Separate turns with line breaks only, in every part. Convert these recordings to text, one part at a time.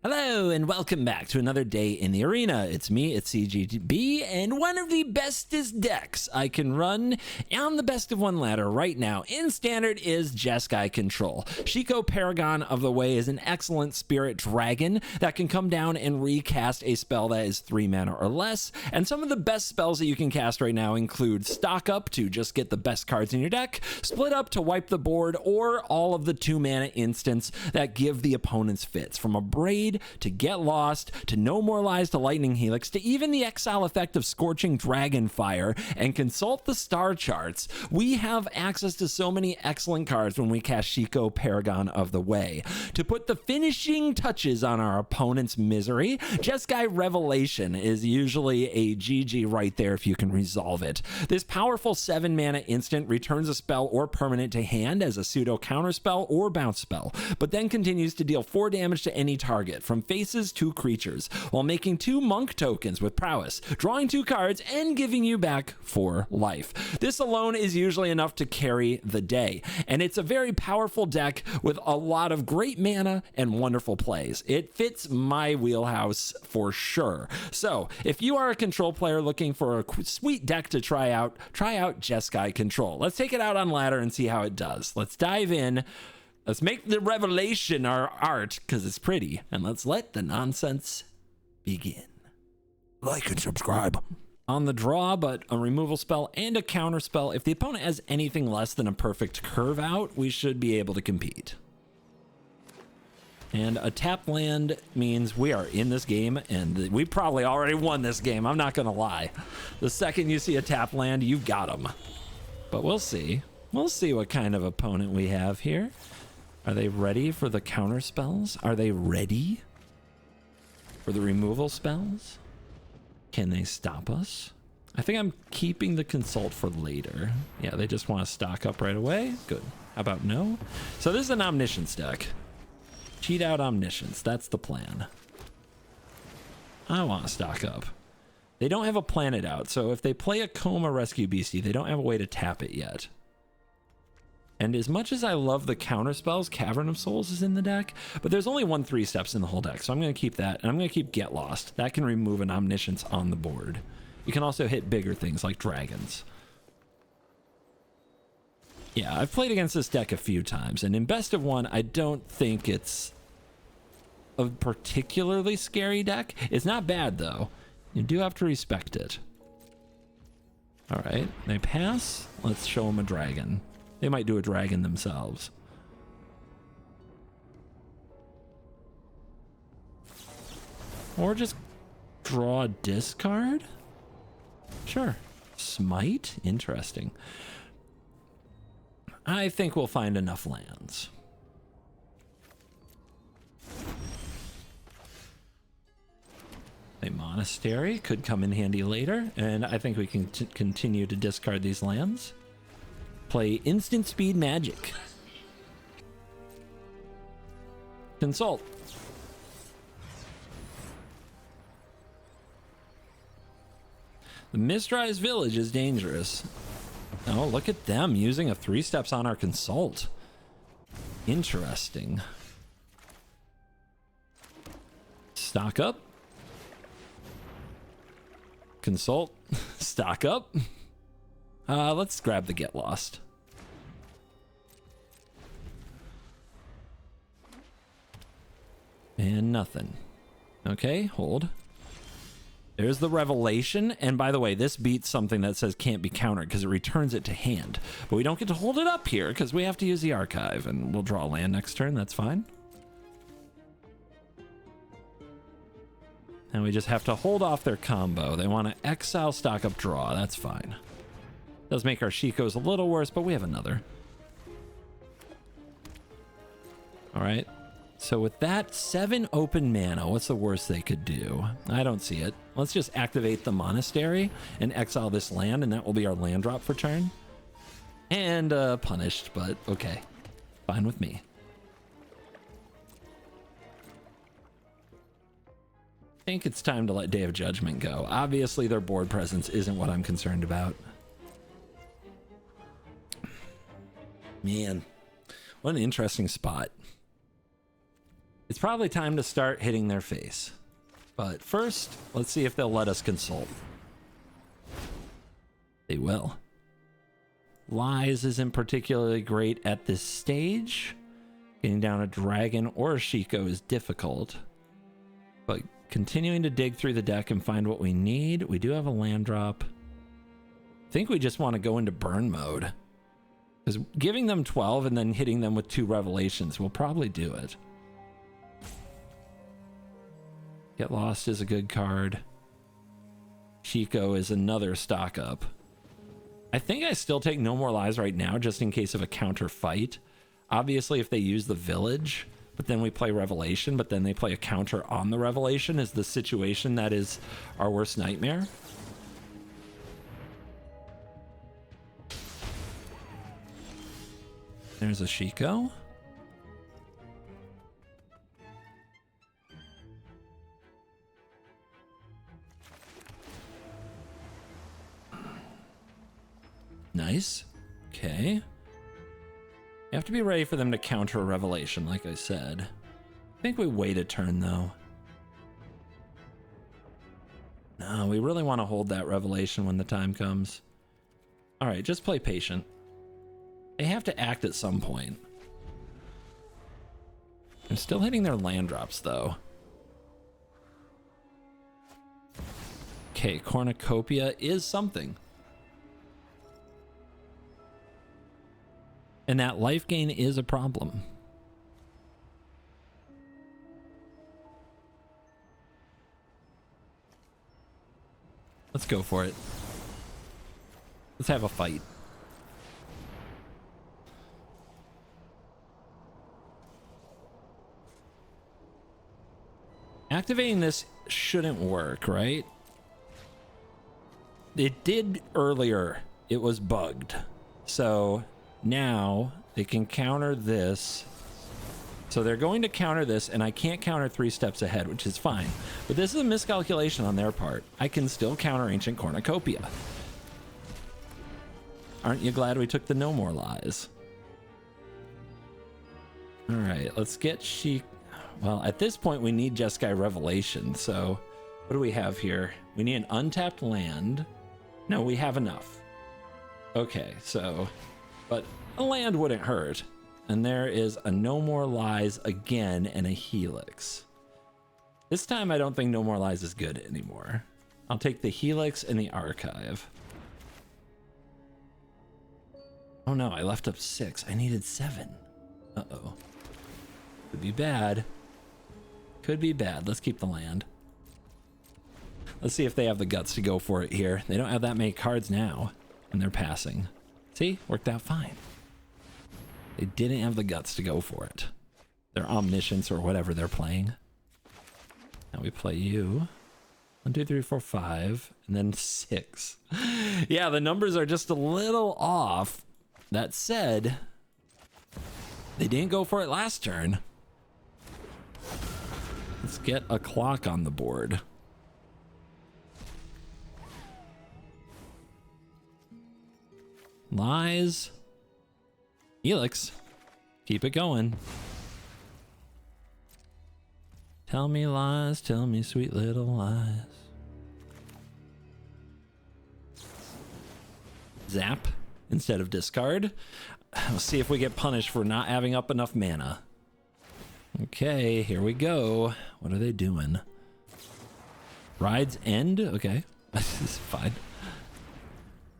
Hello and welcome back to another day in the arena. It's me, it's CGB, and one of the bestest decks I can run on the best of one ladder right now in standard is Jeskai Control. Shiko Paragon of the Way is an excellent spirit dragon that can come down and recast a spell that is 3 mana or less, and some of the best spells that you can cast right now include Stock Up to just get the best cards in your deck, Split Up to wipe the board, or all of the 2 mana instants that give the opponents fits, from a Braid to Get Lost, to No More Lies to Lightning Helix, to even the exile effect of Scorching Dragonfire, and consult the star charts. We have access to so many excellent cards when we cast Shiko Paragon of the Way. To put the finishing touches on our opponent's misery, Jeskai Revelation is usually a GG right there if you can resolve it. This powerful 7 mana instant returns a spell or permanent to hand as a pseudo counterspell or bounce spell, but then continues to deal 4 damage to any target, from faces to creatures, while making 2 monk tokens with prowess, drawing 2 cards, and giving you back 4 life. This alone is usually enough to carry the day, and it's a very powerful deck with a lot of great mana and wonderful plays. It fits my wheelhouse for sure. So if you are a control player looking for a sweet deck to try out Jeskai Control. Let's take it out on ladder and see how it does. Let's dive in. Let's make the revelation our art, because it's pretty, and let's let the nonsense begin. Like and subscribe. On the draw, but a removal spell and a counter spell. If the opponent has anything less than a perfect curve out, we should be able to compete. And a tap land means we are in this game, and we probably already won this game, I'm not going to lie. The second you see a tap land, you've got them. But we'll see. We'll see what kind of opponent we have here. Are they ready for the counter spells? Are they ready for the removal spells? Can they stop us? I think I'm keeping the consult for later. Yeah, they just want to stock up right away. Good. How about no? So this is an omniscience deck. Cheat out omniscience. That's the plan. I want to stock up. They don't have a planet out, so if they play a Coma Rescue Beastie, they don't have a way to tap it yet. And as much as I love the counter spells, Cavern of Souls is in the deck, but there's only 1 3-steps in the whole deck, so I'm going to keep that, and I'm going to keep Get Lost. That can remove an Omniscience on the board. You can also hit bigger things like dragons. Yeah, I've played against this deck a few times, and in Best of 1, I don't think it's a particularly scary deck. It's not bad, though. You do have to respect it. All right, they pass. Let's show them a dragon. They might do a dragon themselves. Or just draw a discard? Sure. Smite? Interesting. I think we'll find enough lands. A monastery could come in handy later, and I think we can continue to discard these lands. Play instant speed magic. Consult. The Mistrise Village is dangerous. Oh, look at them using a 3-steps on our consult. Interesting. Stock up. Consult. Stock up. Let's grab the Get Lost. And nothing. Okay, hold. There's the Revelation, and by the way, this beats something that says can't be countered because it returns it to hand. But we don't get to hold it up here because we have to use the archive, and we'll draw land next turn, that's fine. And we just have to hold off their combo. They want to exile, stock up, draw, that's fine. Does make our Shikos a little worse, but we have another. All right. So with that 7 open mana, what's the worst they could do? I don't see it. Let's just activate the monastery and exile this land, and that will be our land drop for turn. And punished, but okay. Fine with me. I think it's time to let Day of Judgment go. Obviously, their board presence isn't what I'm concerned about. Man, what an interesting spot. It's probably time to start hitting their face. But first, let's see if they'll let us consult. They will. Lies isn't particularly great at this stage. Getting down a dragon or a Shiko is difficult. But continuing to dig through the deck and find what we need. We do have a land drop. I think we just want to go into burn mode. Because giving them 12 and then hitting them with 2 revelations will probably do it. Get Lost is a good card. Shiko is another stock up. I think I still take No More Lies right now just in case of a counter fight. Obviously, if they use the village, but then we play Revelation, but then they play a counter on the Revelation is the situation that is our worst nightmare. There's a Shiko. Nice. Okay. You have to be ready for them to counter a Revelation, like I said. I think we wait a turn, though. No, we really want to hold that Revelation when the time comes. All right, just play patient. They have to act at some point. I'm still hitting their land drops, though. Okay, Cornucopia is something. And that life gain is a problem. Let's go for it. Let's have a fight. Activating this shouldn't work, right? It did earlier. It was bugged. So now they can counter this. So they're going to counter this, and I can't counter 3 steps ahead, which is fine. But this is a miscalculation on their part. I can still counter Ancient Cornucopia. Aren't you glad we took the No More Lies? All right, let's get Well, at this point, we need Jeskai Revelation. So what do we have here? We need an untapped land. No, we have enough. Okay, so... But a land wouldn't hurt. And there is a No More Lies again and a Helix. This time I don't think No More Lies is good anymore. I'll take the Helix and the Archive. Oh no, I left up 6. I needed 7. Uh-oh. Could be bad. Could be bad. Let's keep the land. Let's see if they have the guts to go for it here. They don't have that many cards now, and they're passing. See? Worked out fine. They didn't have the guts to go for it. Their omniscience or whatever they're playing. Now we play you. 1, 2, 3, 4, 5, and then 6. Yeah, the numbers are just a little off. That said, they didn't go for it last turn. Let's get a clock on the board. Lies. Helix. Keep it going. Tell me lies, tell me sweet little lies. Zap instead of discard. We'll see if we get punished for not having up enough mana. Okay, here we go. What are they doing? Ride's End? Okay, this is fine.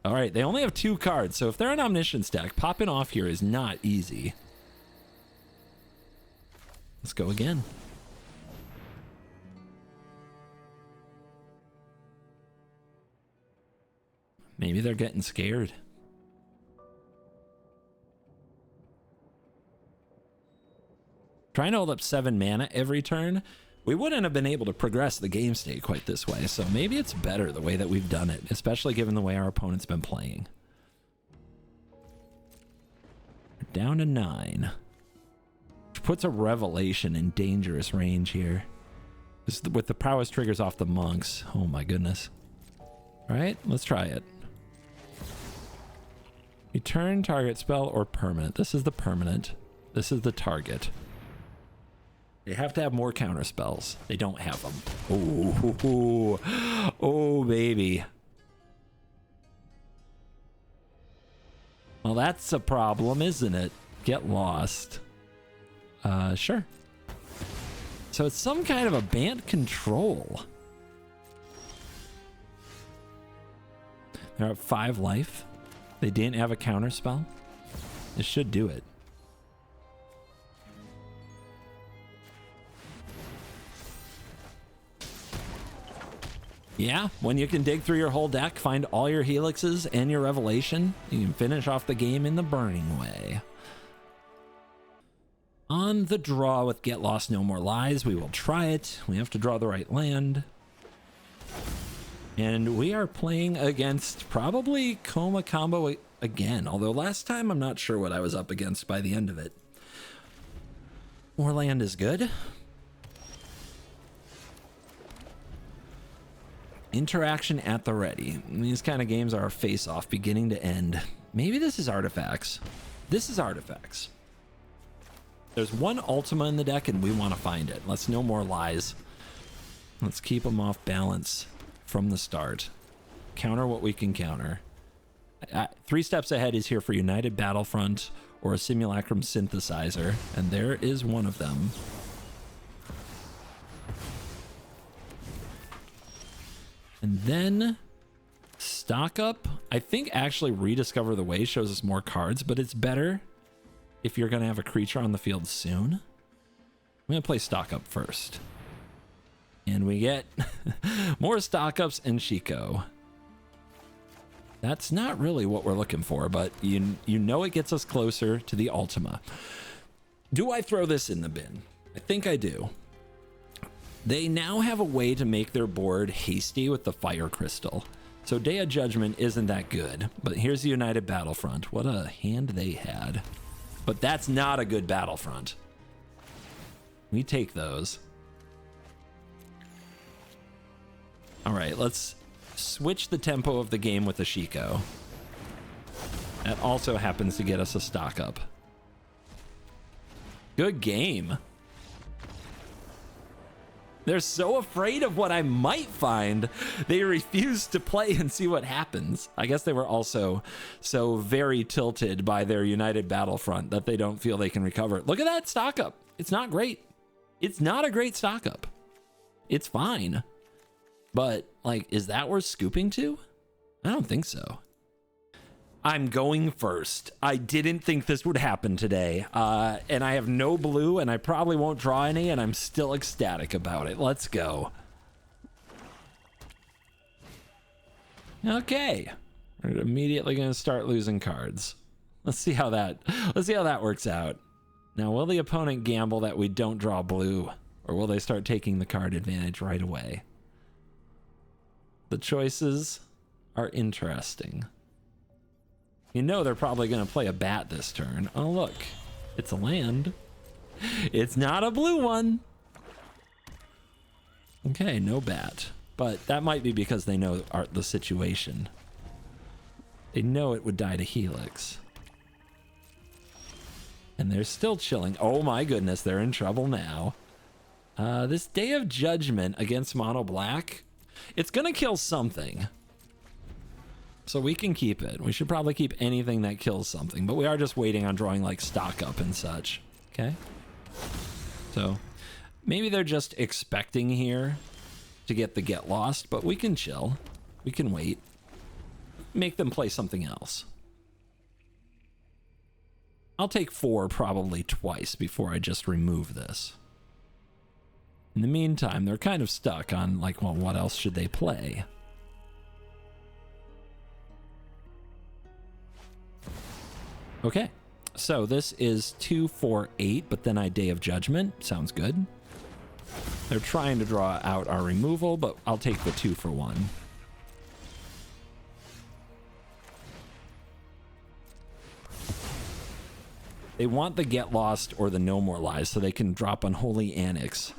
All right, they only have 2 cards, so if they're an Omniscience deck, popping off here is not easy. Let's go again. Maybe they're getting scared. Trying to hold up 7 mana every turn, we wouldn't have been able to progress the game state quite this way, so maybe it's better the way that we've done it, especially given the way our opponent's been playing. We're down to 9. Which puts a Revelation in dangerous range here. With the prowess triggers off the monks. Oh my goodness. Alright, let's try it. Return target spell or permanent. This is the permanent. This is the target. They have to have more counter spells. They don't have them. Oh, oh, baby. Well, that's a problem, isn't it? Get lost. Sure. So it's some kind of a banned control. They're at 5 life. They didn't have a counter spell. This should do it. Yeah, when you can dig through your whole deck, find all your helixes and your revelation, you can finish off the game in the burning way. On the draw with Get Lost No More Lies, we will try it. We have to draw the right land. And we are playing against probably Coma Combo again, although last time I'm not sure what I was up against by the end of it. More land is good. Interaction at the ready. These kind of games are a face-off beginning to end. Maybe this is artifacts. This is artifacts. There's one Ultima in the deck and we want to find it. Let's No More Lies. Let's keep them off balance from the start. Counter what we can counter. 3 steps ahead is here for United Battlefront or a Simulacrum Synthesizer, and there is one of them. And then stock up. I think actually Rediscover the Way shows us more cards, but it's better if you're going to have a creature on the field soon. I'm going to play stock up first. And we get more stock ups and Shiko. That's not really what we're looking for, but you know it gets us closer to the Ultima. Do I throw this in the bin? I think I do. They now have a way to make their board hasty with the Fire Crystal. So Day of Judgment isn't that good, but here's the United Battlefront. What a hand they had. But that's not a good Battlefront. We take those. All right, let's switch the tempo of the game with the Shiko. That also happens to get us a stock up. Good game. They're so afraid of what I might find, they refuse to play and see what happens. I guess they were also so very tilted by their United Battlefront that they don't feel they can recover. Look at that stock up. It's not great. It's not a great stock up. It's fine. But, like, is that worth scooping to? I don't think so. I'm going first. I didn't think this would happen today. And I have no blue, and I probably won't draw any, and I'm still ecstatic about it. Let's go. Okay. We're immediately going to start losing cards. Let's see how that works out. Now, will the opponent gamble that we don't draw blue, or will they start taking the card advantage right away? The choices are interesting. You know they're probably going to play a bat this turn. Oh, look. It's a land. It's not a blue one. Okay, no bat. But that might be because they know the situation. They know it would die to Helix. And they're still chilling. Oh my goodness, they're in trouble now. This Day of Judgment against Mono Black, it's going to kill something. So we can keep it. We should probably keep anything that kills something, but we are just waiting on drawing like stock up and such. Okay. So maybe they're just expecting here to get the Get Lost, but we can chill. We can wait. Make them play something else. I'll take 4 probably twice before I just remove this. In the meantime, they're kind of stuck on like, well, what else should they play? Okay, so this is 2, 4, 8, but then I Day of Judgment. Sounds good. They're trying to draw out our removal, but I'll take the 2 for 1. They want the Get Lost or the No More Lies so they can drop Unholy Annex.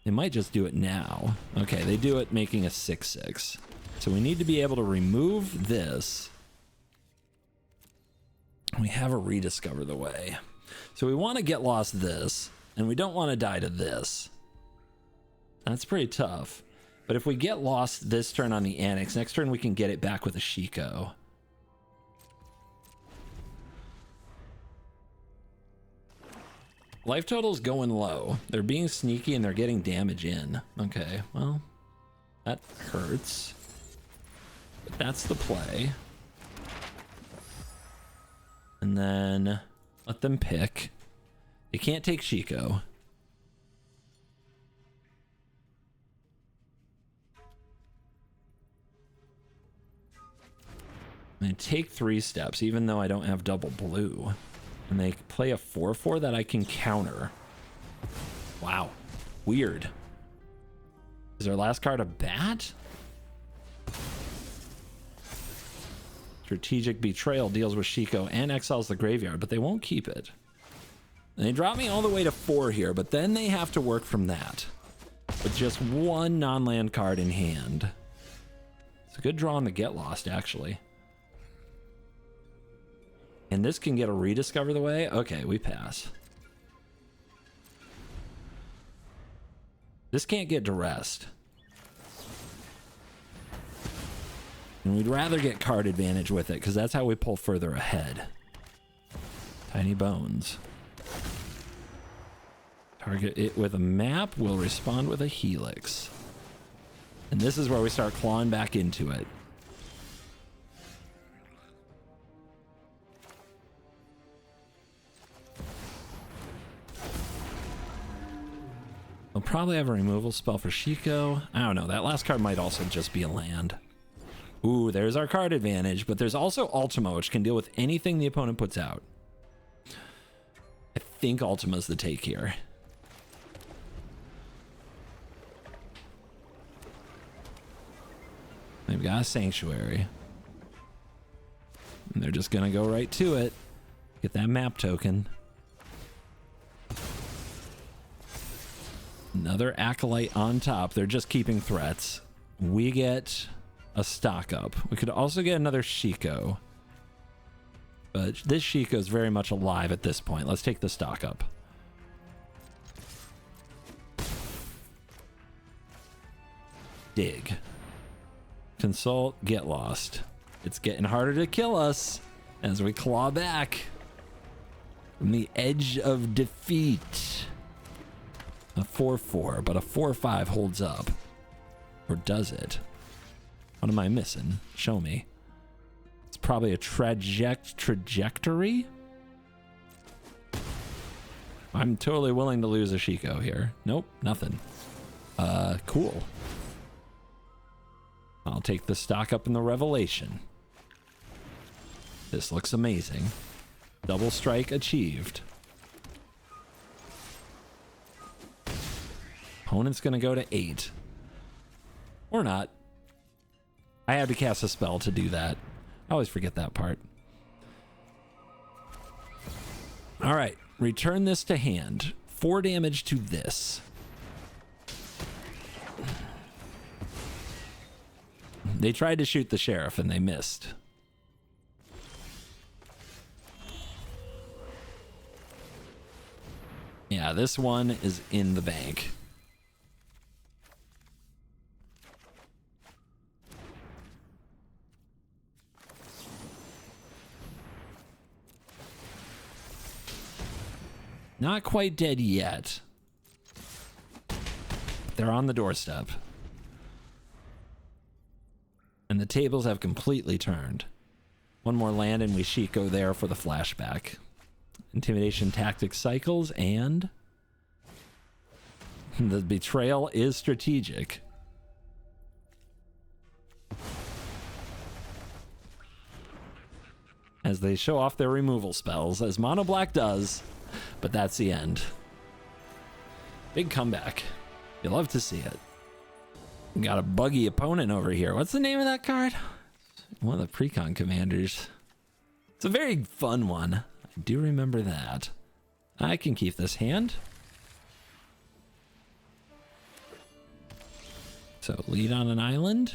They might just do it now. Okay, they do it making a 6/6. So we need to be able to remove this. We have a Rediscover the Way. So we want to Get Lost this. And we don't want to die to this. That's pretty tough. But if we get lost this turn on the Annex, next turn we can get it back with a Shiko. Life total's going low. They're being sneaky and they're getting damage in. Okay, well, that hurts. But that's the play. And then let them pick. They can't take Shiko. They take 3 steps, even though I don't have double blue. And they play a 4/4 that I can counter. Wow. Weird. Is their last card a bat? Strategic Betrayal deals with Shiko and exiles the graveyard, but they won't keep it. And they drop me all the way to 4 here, but then they have to work from that. With just 1 non-land card in hand. It's a good draw on the Get Lost, actually. And this can get a Rediscover the way? Okay, we pass. This can't get duressed. And we'd rather get card advantage with it, because that's how we pull further ahead. Tiny Bones. Target it with a map, we'll respond with a Helix. And this is where we start clawing back into it. We'll probably have a removal spell for Shiko. I don't know. That last card might also just be a land. Ooh, there's our card advantage, but there's also Ultima, which can deal with anything the opponent puts out. I think Ultima's the take here. They've got a Sanctuary. And they're just going to go right to it. Get that map token. Another Acolyte on top. They're just keeping threats. We get a stock up. We could also get another Shiko. But this Shiko is very much alive at this point. Let's take the stock up. Dig. Consult, get lost. It's getting harder to kill us as we claw back from the edge of defeat. A 4/4, but a 4/5 holds up. Or does it? What am I missing? Show me. It's probably a trajectory. I'm totally willing to lose a Shiko here. Nope, nothing. Cool. I'll take the stock up in the Revelation. This looks amazing. Double strike achieved. Opponent's gonna go to 8. Or not. I have to cast a spell to do that. I always forget that part. Alright, return this to hand. 4 damage to this. They tried to shoot the sheriff and they missed. Yeah, this one is in the bank. Not quite dead yet. They're on the doorstep. And the tables have completely turned. One more land and we Shiko there for the flashback. Intimidation tactics cycles and the betrayal is strategic. As they show off their removal spells, as Mono Black does, but that's the end. Big comeback. You love to see it. Got a buggy opponent over here. What's the name of that card? One of the Precon commanders. It's a very fun one. I do remember that. I can keep this hand. So lead on an island.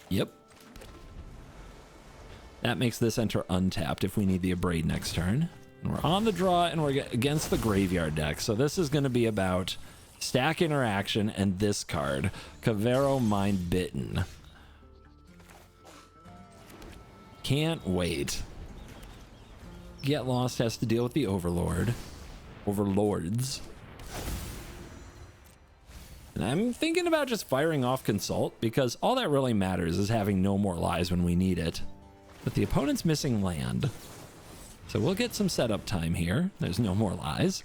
Yep. That makes this enter untapped if we need the Abrade next turn. And we're on the draw, and we're against the graveyard deck. So this is going to be about stack interaction and this card, Cavero Mind Bitten. Can't wait. Get Lost has to deal with the overlords. And I'm thinking about just firing off Consult, because all that really matters is having no more lies when we need it. But the opponent's missing land. So we'll get some setup time here. There's no more lies.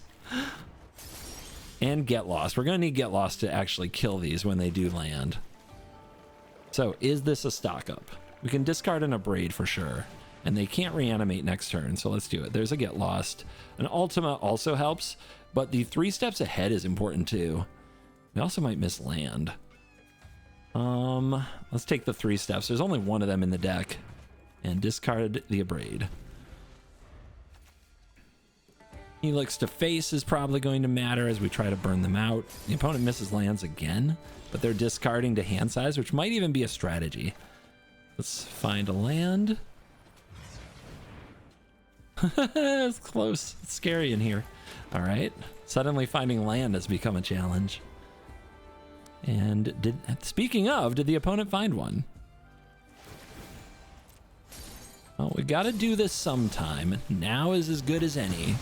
And Get Lost. We're going to need Get Lost to actually kill these when they do land. So is this a stock up? We can discard an Abrade for sure. And they can't reanimate next turn, so let's do it. There's a Get Lost. An Ultima also helps, but the 3 steps ahead is important too. We also might miss land. Let's take the 3 steps. There's only one of them in the deck. And discard the Abrade. Helix to face is probably going to matter as we try to burn them out. The opponent misses lands again, but they're discarding to hand size, which might even be a strategy. Let's find a land. It's close. It's scary in here. All right. Suddenly finding land has become a challenge. And speaking of, did the opponent find one? Well, we got to do this sometime. Now is as good as any.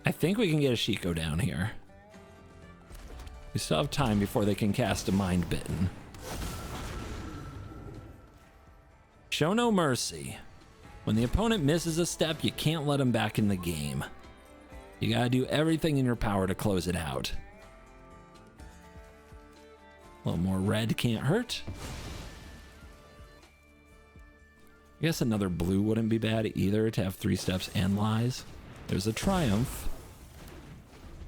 I think we can get a Shiko down here. We still have time before they can cast a Mind Bitten. Show no mercy. When the opponent misses a step, you can't let them back in the game. You gotta do everything in your power to close it out. A little more red can't hurt. I guess another blue wouldn't be bad either to have 3 steps and lies. There's a Triumph,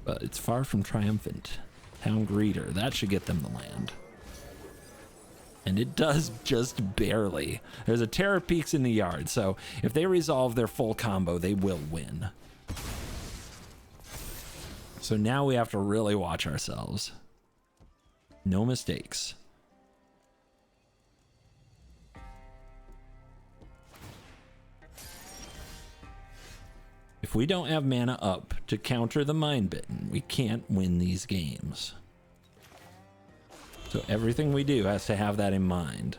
but it's far from triumphant. Town Greeter, that should get them the land. And it does just barely. There's a Terror Peaks in the yard, so if they resolve their full combo, they will win. So now we have to really watch ourselves. No mistakes. If we don't have mana up to counter the Mind Bitten, we can't win these games. So everything we do has to have that in mind.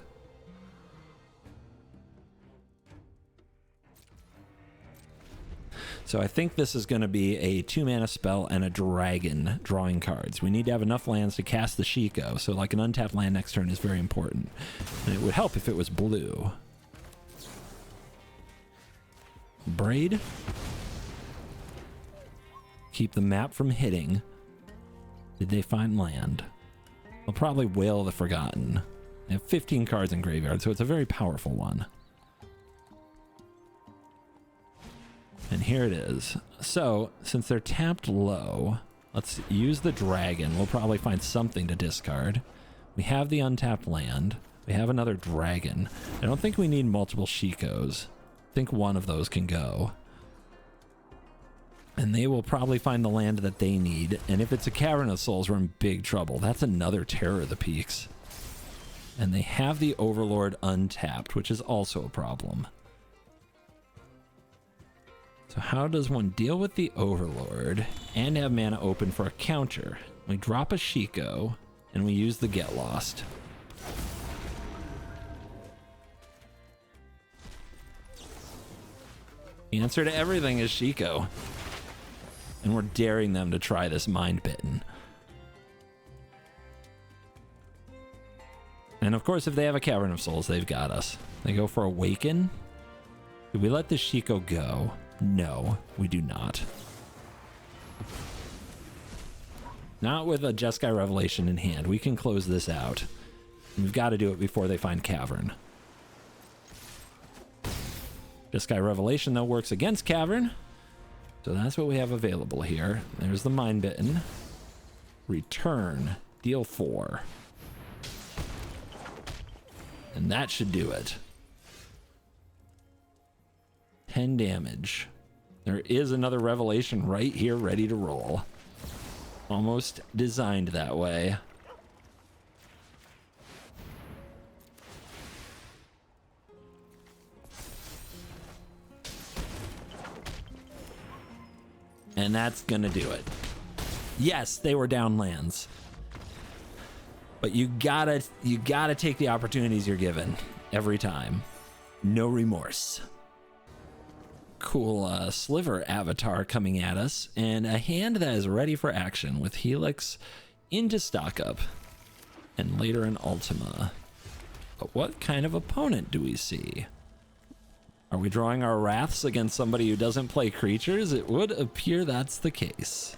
So I think this is going to be a 2-mana spell and a dragon drawing cards. We need to have enough lands to cast the Shiko, so like an untapped land next turn is very important. And it would help if it was blue. Braid. Keep the map from hitting. Did they find land? They'll probably Wail the Forgotten. They have 15 cards in graveyard, so it's a very powerful one. And here it is. So, since they're tapped low, let's use the dragon. We'll probably find something to discard. We have the untapped land. We have another dragon. I don't think we need multiple Shikos. I think one of those can go. And they will probably find the land that they need. And if it's a Cavern of Souls, we're in big trouble. That's another Terror of the Peaks. And they have the Overlord untapped, which is also a problem. So how does one deal with the Overlord and have mana open for a counter? We drop a Shiko, and we use the Get Lost. The answer to everything is Shiko. And we're daring them to try this Mind Bitten. And of course, if they have a Cavern of Souls, they've got us. They go for Awaken. Do we let this Shiko go? No, we do not. Not with a Jeskai Revelation in hand. We can close this out. And we've got to do it before they find Cavern. Jeskai Revelation, though, works against Cavern. So that's what we have available here. There's the Mind Bitten. Return. Deal 4. And that should do it. 10 damage. There is another Revelation right here ready to roll. Almost designed that way. And that's gonna do it. Yes, they were down lands. But you gotta take the opportunities you're given every time. No remorse. Cool Sliver avatar coming at us, and a hand that is ready for action with Helix into stock up, and later an Ultima. But what kind of opponent do we see? Are we drawing our wraths against somebody who doesn't play creatures? It would appear that's the case.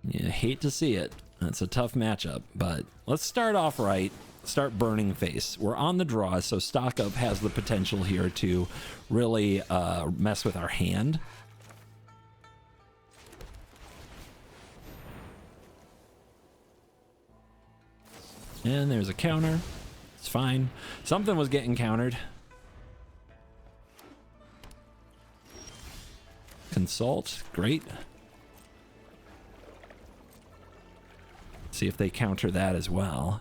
You hate to see it. That's a tough matchup, but let's start off right. Start burning face. We're on the draw, so stock up has the potential here to really mess with our hand. And there's a counter. It's fine. Something was getting countered. Consult. Great. See if they counter that as well.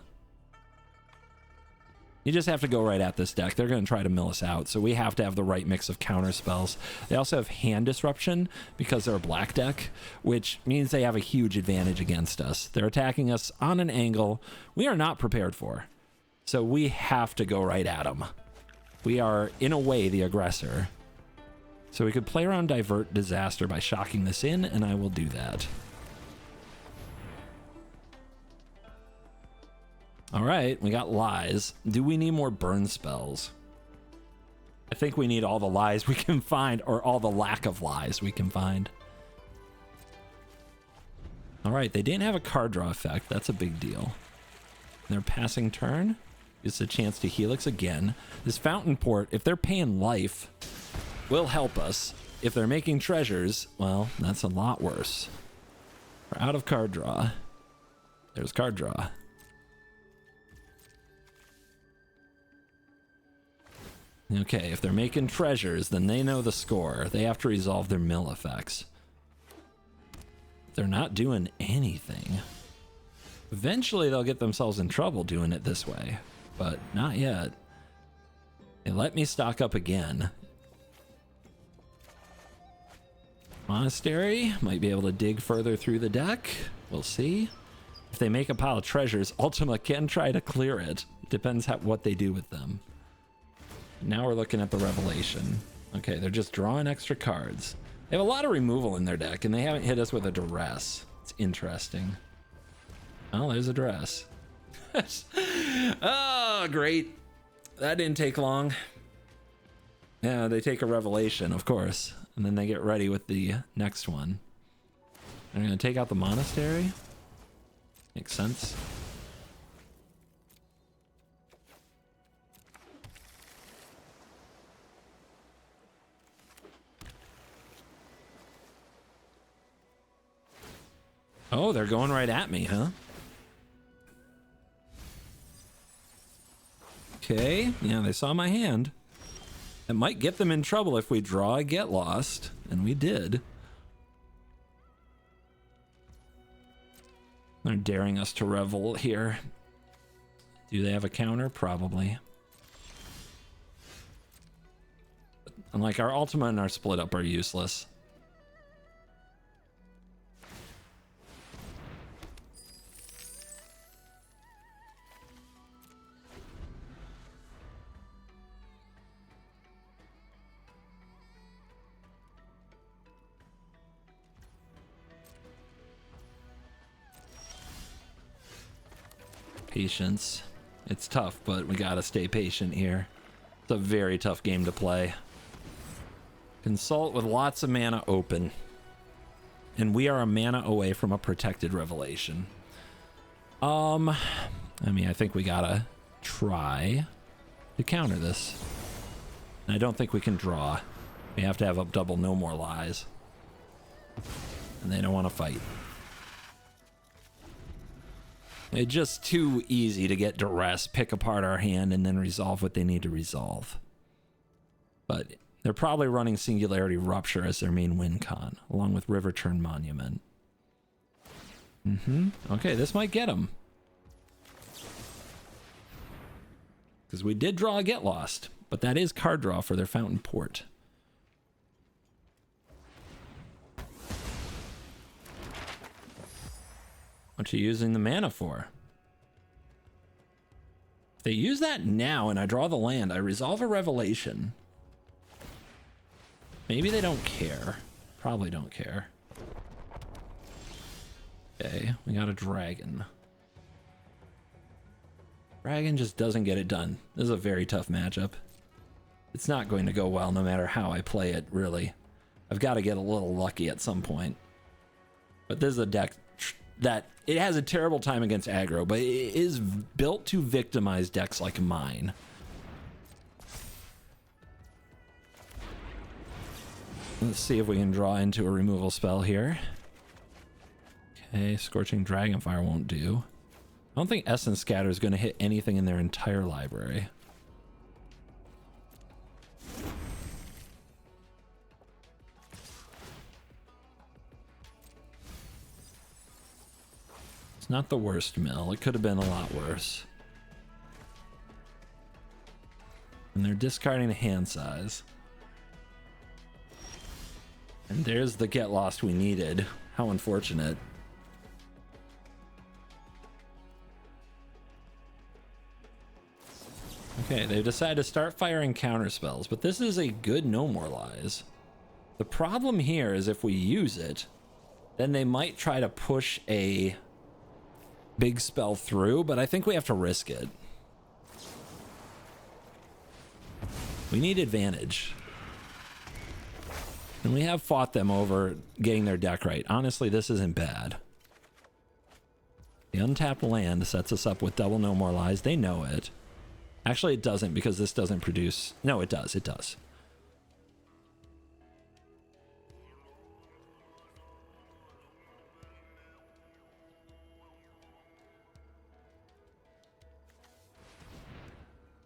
You just have to go right at this deck. They're going to try to mill us out, so we have to have the right mix of counter spells. They also have hand disruption because they're a black deck, which means they have a huge advantage against us. They're attacking us on an angle we are not prepared for, so we have to go right at them. We are, in a way, the aggressor. So we could play around Divert Disaster by shocking this in, and I will do that. All right, we got lies. Do we need more burn spells? I think we need all the lies we can find, or all the lack of lies we can find. All right, they didn't have a card draw effect. That's a big deal. Their passing turn is a chance to Helix again. This Fountain Port, if they're paying life, will help us. If they're making treasures, well, that's a lot worse. We're out of card draw. There's card draw. Okay, if they're making treasures, then they know the score. They have to resolve their mill effects. They're not doing anything. Eventually, they'll get themselves in trouble doing it this way, but not yet. They let me stock up again. Monastery might be able to dig further through the deck. We'll see. If they make a pile of treasures, Ultima can try to clear it. Depends what they do with them. Now we're looking at the Revelation. Okay, they're just drawing extra cards. They have a lot of removal in their deck, and they haven't hit us with a duress. It's interesting. Oh, there's a duress. Oh, great. That didn't take long. Yeah, they take a Revelation, of course, and then they get ready with the next one. They're going to take out the Monastery. Makes sense. Oh, they're going right at me, huh? Okay, yeah, they saw my hand. It might get them in trouble if we draw a Get Lost, and we did. They're daring us to revel here. Do they have a counter? Probably. And like our Ultima and our Split Up are useless. Patience. It's tough, but we gotta stay patient here. It's a very tough game to play. Consult with lots of mana open. And we are a mana away from a protected Revelation. I mean, I think we gotta try to counter this. And I don't think we can draw. We have to have up double no more lies. And they don't want to fight. It's just too easy to get duress, pick apart our hand, and then resolve what they need to resolve. But they're probably running Singularity Rupture as their main win con, along with Riverturn Monument. Okay, this might get them. Because we did draw a Get Lost, but that is card draw for their Fountain Port. What you using the mana for? If they use that now and I draw the land, I resolve a revelation. Maybe they don't care. Probably don't care. Okay, we got a dragon. Dragon just doesn't get it done. This is a very tough matchup. It's not going to go well no matter how I play it, really. I've got to get a little lucky at some point. But this is a deck that it has a terrible time against aggro, but it is built to victimize decks like mine. Let's see if we can draw into a removal spell here. Okay, Scorching Dragonfire won't do. I don't think Essence Scatter is going to hit anything in their entire library. It's not the worst mill. It could have been a lot worse. And they're discarding the hand size. And there's the get lost we needed. How unfortunate. Okay, they've decided to start firing counter spells, but this is a good No More Lies. The problem here is if we use it, then they might try to push a big spell through, but I think we have to risk it. We need advantage. And we have fought them over getting their deck right. Honestly, this isn't bad. The untapped land sets us up with double No More Lies. They know it. Actually, it doesn't because this doesn't produce... No, it does. It does.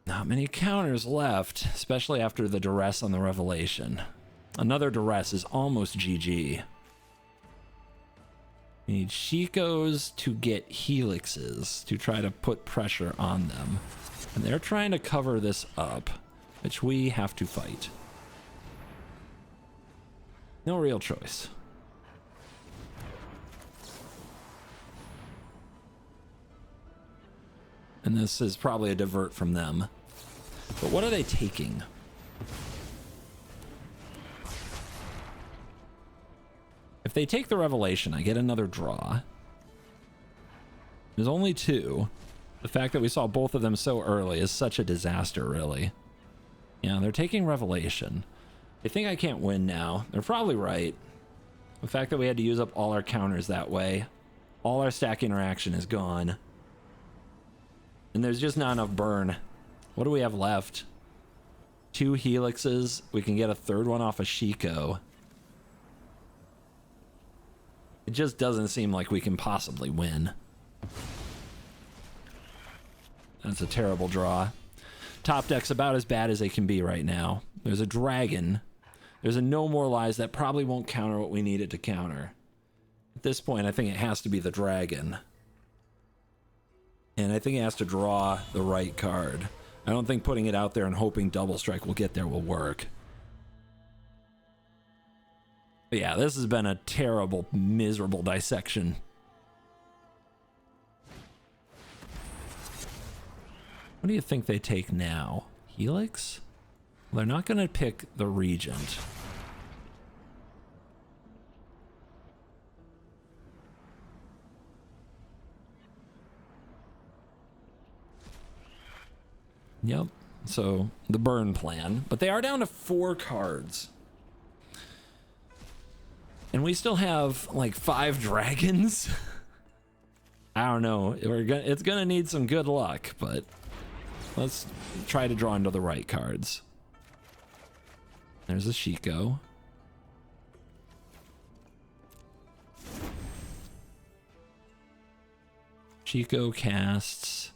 Not many counters left, especially after the duress on the Revelation. Another duress is almost GG. We need Shikos to get Helixes to try to put pressure on them. And they're trying to cover this up, which we have to fight. No real choice. And this is probably a divert from them. But what are they taking? If they take the Revelation, I get another draw. There's only two. The fact that we saw both of them so early is such a disaster, really. Yeah, they're taking Revelation. They think I can't win now. They're probably right. The fact that we had to use up all our counters that way. All our stack interaction is gone. And there's just not enough burn. What do we have left? 2 Helixes. We can get a third one off of Shiko. It just doesn't seem like we can possibly win. That's a terrible draw. Top deck's about as bad as they can be right now. There's a dragon. There's a No More Lies that probably won't counter what we need it to counter. At this point, I think it has to be the dragon. And I think it has to draw the right card. I don't think putting it out there and hoping Double Strike will get there will work. But yeah, this has been a terrible, miserable dissection. What do you think they take now? Helix? Well, they're not going to pick the Regent. Yep. So the burn plan, but they are down to 4 cards. And we still have like 5 dragons. I don't know. It's gonna need some good luck, but let's try to draw into the right cards. There's a Shiko. Shiko casts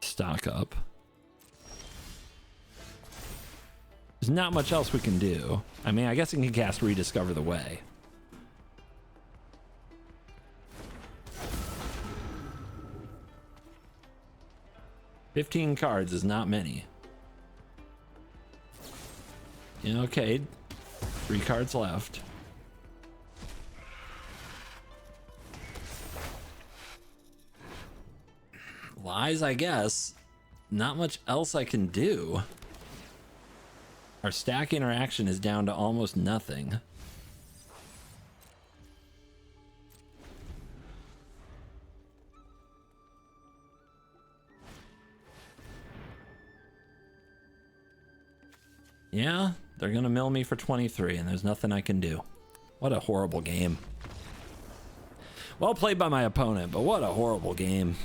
stock up. There's not much else we can do. I mean, I guess it can cast Rediscover the Way. $15 cards is not many. Yeah, okay. 3 cards left. Lies, I guess. Not much else I can do. Our stack interaction is down to almost nothing. Yeah, they're gonna mill me for 23 and there's nothing I can do. What a horrible game. Well played by my opponent, but what a horrible game.